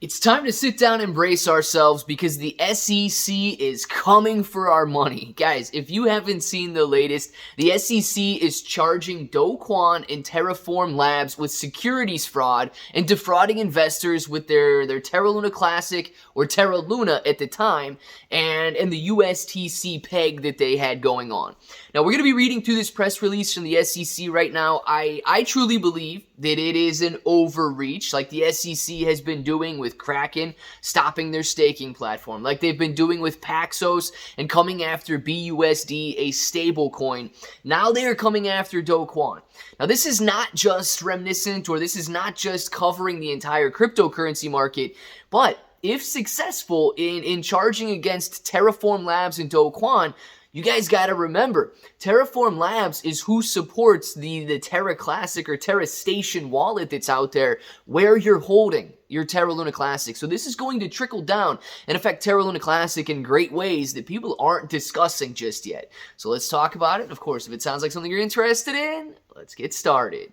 It's time to sit down and brace ourselves because the SEC is coming for our money. Guys, if you haven't seen the latest, the SEC is charging Kwon and Terraform Labs with securities fraud and defrauding investors with their Terra Luna Classic or Terra Luna at the time and the USTC peg that they had going on. Now, we're going to be reading through this press release from the SEC right now. I truly believe that it is an overreach like the SEC has been doing with Kraken stopping their staking platform, like they've been doing with Paxos and coming after BUSD, a stable coin. Now they are coming after Kwon. Now this is not just reminiscent, or this is not just covering the entire cryptocurrency market, but if successful in charging against Terraform Labs and Kwon, you guys got to remember, Terraform Labs is who supports the Terra Classic or Terra Station wallet that's out there where you're holding your Terra Luna Classic. So this is going to trickle down and affect Terra Luna Classic in great ways that people aren't discussing just yet. So let's talk about it. Of course, if it sounds like something you're interested in, let's get started.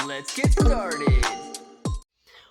Let's get started.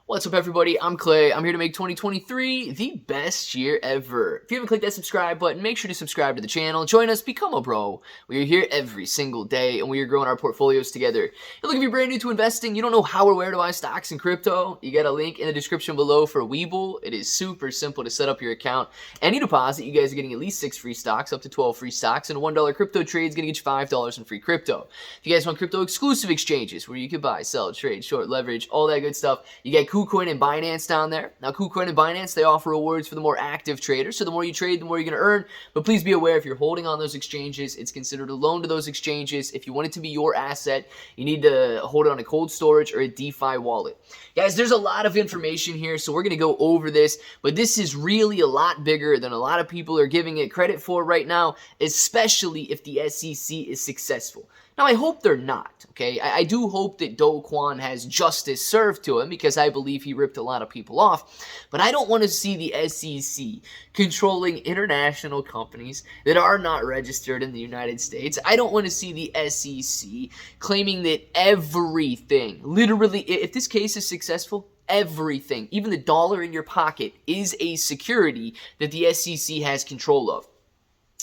What's up, everybody? I'm Clay. I'm here to make 2023 the best year ever. If you haven't clicked that subscribe button, make sure to subscribe to the channel. Join us, become a bro. We are here every single day, and we are growing our portfolios together. And look, if you're brand new to investing, you don't know how or where to buy stocks and crypto, you got a link in the description below for Webull. It is super simple to set up your account. Any deposit, you guys are getting at least 6 free stocks, up to 12 free stocks, and a $1 crypto trade is going to get you $5 in free crypto. If you guys want crypto exclusive exchanges where you can buy, sell, trade, short, leverage, all that good stuff, you get KuCoin and Binance down there. Now, KuCoin and Binance, they offer rewards for the more active traders. So the more you trade, the more you're going to earn. But please be aware, if you're holding on those exchanges, it's considered a loan to those exchanges. If you want it to be your asset, you need to hold it on a cold storage or a DeFi wallet. Guys, there's a lot of information here, so we're going to go over this. But this is really a lot bigger than a lot of people are giving it credit for right now, especially if the SEC is successful. Now, I hope they're not, okay? I do hope that Kwon has justice served to him because I believe he ripped a lot of people off. But I don't want to see the SEC controlling international companies that are not registered in the United States. I don't want to see the SEC claiming that everything, literally, if this case is successful, everything, even the dollar in your pocket, is a security that the SEC has control of.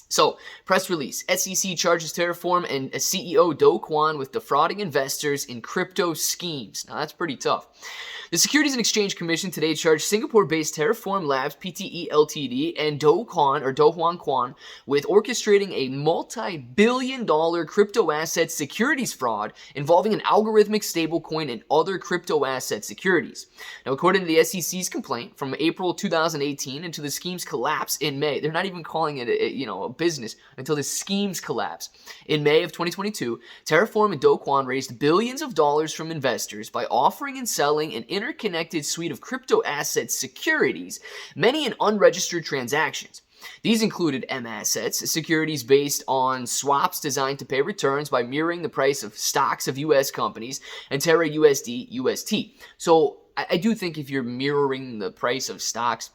So, press release. SEC charges Terraform and CEO Kwon with defrauding investors in crypto schemes. Now, that's pretty tough. The Securities and Exchange Commission today charged Singapore-based Terraform Labs, PTE Ltd, and Hwan Kwon with orchestrating a multi-billion-dollar crypto asset securities fraud involving an algorithmic stablecoin and other crypto asset securities. Now, according to the SEC's complaint, from April 2018 until the scheme's collapse in May, they're not even calling it a business until the schemes collapse. In May of 2022, Terraform and Kwon raised billions of dollars from investors by offering and selling an interconnected suite of crypto asset securities, many in unregistered transactions. These included M-Assets, securities based on swaps designed to pay returns by mirroring the price of stocks of U.S. companies, and Terra USD UST. So I do think if you're mirroring the price of stocks,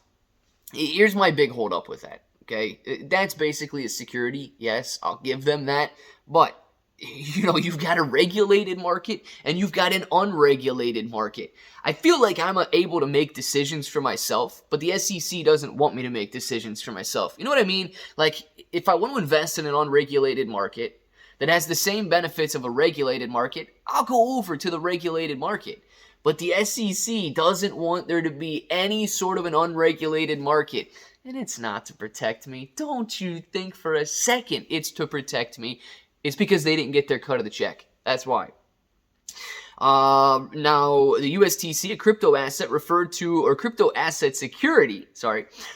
here's my big hold up with that. Okay, that's basically a security. Yes, I'll give them that. But, you've got a regulated market and you've got an unregulated market. I feel like I'm able to make decisions for myself, but the SEC doesn't want me to make decisions for myself. You know what I mean? Like, if I want to invest in an unregulated market that has the same benefits of a regulated market, I'll go over to the regulated market. But the SEC doesn't want there to be any sort of an unregulated market. And it's not to protect me. Don't you think for a second it's to protect me. It's because they didn't get their cut of the check. That's why. Now, the USTC, a crypto asset crypto asset security,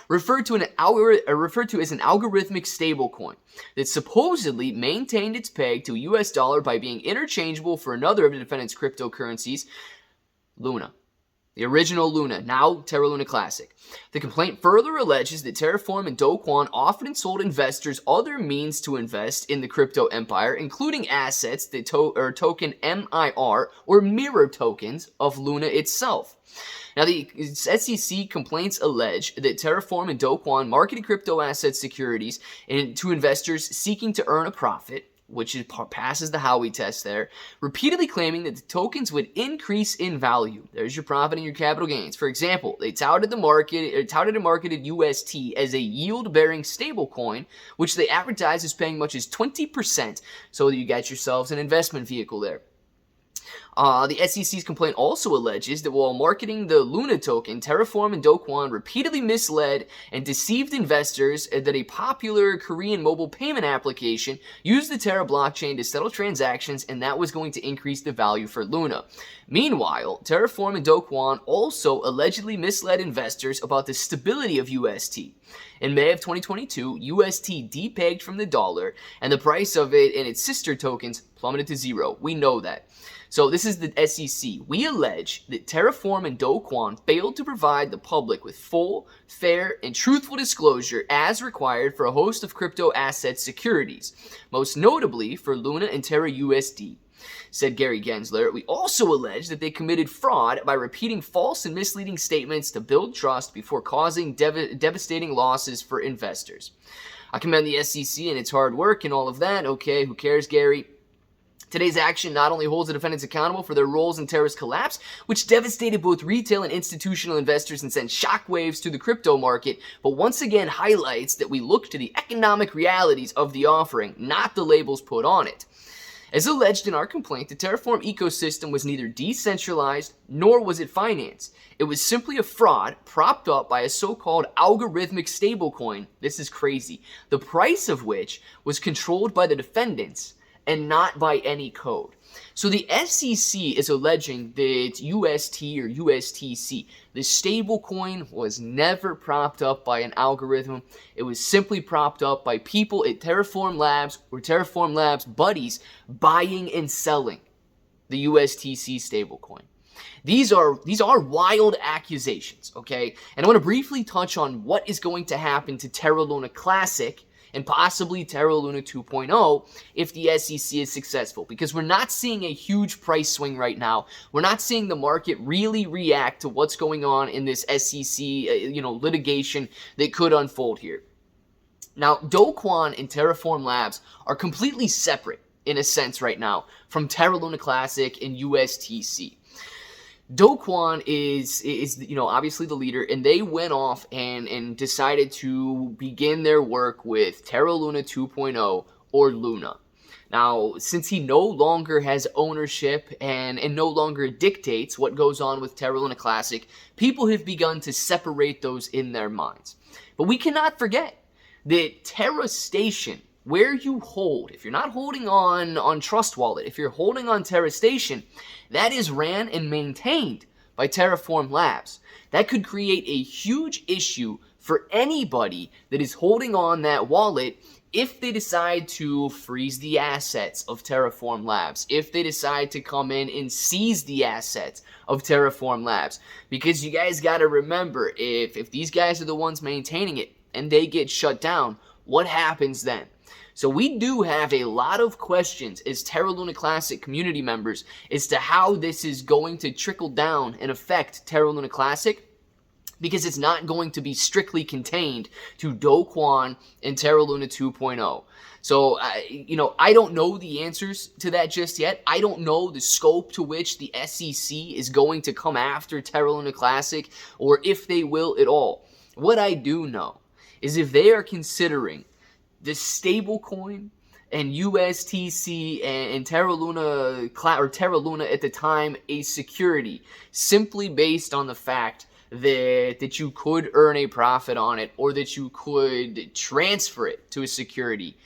referred to as an algorithmic stablecoin that supposedly maintained its peg to US dollar by being interchangeable for another of the defendant's cryptocurrencies, Luna. The original Luna, now Terra Luna Classic. The complaint further alleges that Terraform and Kwon often sold investors other means to invest in the crypto empire, including assets that token MIR or mirror tokens of Luna itself. Now, the SEC complaints allege that Terraform and Kwon marketed crypto asset securities to investors seeking to earn a profit, which passes the Howey test there, repeatedly claiming that the tokens would increase in value. There's your profit and your capital gains. For example, they touted and marketed UST as a yield-bearing stablecoin, which they advertised as paying much as 20%, so that you got yourselves an investment vehicle there. The SEC's complaint also alleges that while marketing the Luna token, Terraform and Kwon repeatedly misled and deceived investors that a popular Korean mobile payment application used the Terra blockchain to settle transactions, and that was going to increase the value for Luna. Meanwhile, Terraform and Kwon also allegedly misled investors about the stability of UST. In May of 2022, UST depegged from the dollar, and the price of it and its sister tokens plummeted to zero. We know that. So this is the SEC. We allege that Terraform and Kwon failed to provide the public with full, fair, and truthful disclosure as required for a host of crypto asset securities, most notably for Luna and Terra USD. Said Gary Gensler. We also allege that they committed fraud by repeating false and misleading statements to build trust before causing devastating losses for investors. I commend the SEC and its hard work and all of that. Okay, who cares, Gary? Today's action not only holds the defendants accountable for their roles in Terra's collapse, which devastated both retail and institutional investors and sent shockwaves to the crypto market, but once again highlights that we look to the economic realities of the offering, not the labels put on it. As alleged in our complaint, the Terraform ecosystem was neither decentralized nor was it financed. It was simply a fraud propped up by a so-called algorithmic stablecoin. This is crazy. The price of which was controlled by the defendants and not by any code. So the SEC is alleging that UST or USTC, the stablecoin, was never propped up by an algorithm. It was simply propped up by people at Terraform Labs or Terraform Labs buddies buying and selling the USTC stablecoin. These are wild accusations, okay? And I want to briefly touch on what is going to happen to Terra Luna Classic and possibly Terra Luna 2.0 if the SEC is successful, because we're not seeing a huge price swing right now. We're not seeing the market really react to what's going on in this SEC, litigation that could unfold here. Now, Kwon and Terraform Labs are completely separate in a sense right now from Terra Luna Classic and USTC. Kwon is obviously the leader, and they went off and decided to begin their work with Terra Luna 2.0 or Luna. Now, since he no longer has ownership and no longer dictates what goes on with Terra Luna Classic, people have begun to separate those in their minds. But we cannot forget that Terra Station, where you hold, if you're not holding on Trust Wallet, if you're holding on Terra Station, that is ran and maintained by Terraform Labs. That could create a huge issue for anybody that is holding on that wallet if they decide to freeze the assets of Terraform Labs, if they decide to come in and seize the assets of Terraform Labs. Because you guys got to remember, if these guys are the ones maintaining it and they get shut down, what happens then? So we do have a lot of questions as Terra Luna Classic community members as to how this is going to trickle down and affect Terra Luna Classic, because it's not going to be strictly contained to Kwon and Terra Luna 2.0. So, I don't know the answers to that just yet. I don't know the scope to which the SEC is going to come after Terra Luna Classic, or if they will at all. What I do know is if they are considering the stablecoin and USTC and Terra Luna or Terra Luna at the time a security, simply based on the fact that you could earn a profit on it or that you could transfer it to a security.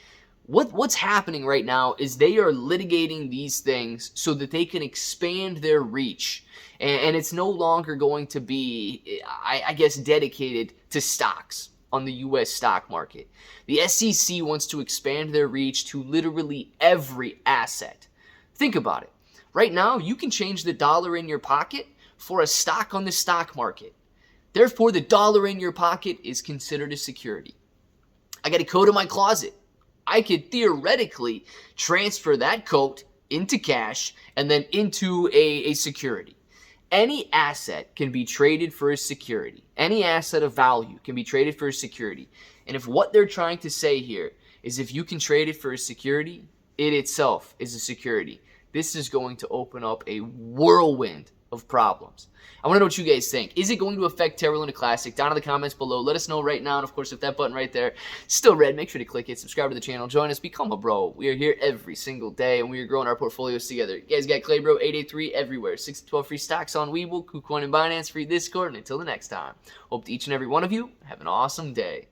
What's happening right now is they are litigating these things so that they can expand their reach, and it's no longer going to be, I guess, dedicated to stocks on the U.S. stock market. The SEC wants to expand their reach to literally every asset. Think about it. Right now, you can change the dollar in your pocket for a stock on the stock market. Therefore, the dollar in your pocket is considered a security. I got a coat in my closet. I could theoretically transfer that coat into cash and then into a security. Any asset can be traded for a security. Any asset of value can be traded for a security. And if what they're trying to say here is if you can trade it for a security, it itself is a security. This is going to open up a whirlwind of problems. I want to know what you guys think. Is it going to affect Terra Luna Classic? Down in the comments below. Let us know right now. And of course, if that button right there is still red, make sure to click it. Subscribe to the channel. Join us. Become a bro. We are here every single day, and we are growing our portfolios together. You guys got ClayBro 883 everywhere. 6 to 12 free stocks on Webull, Kwon, and Binance, free Discord. And until the next time, hope to each and every one of you have an awesome day.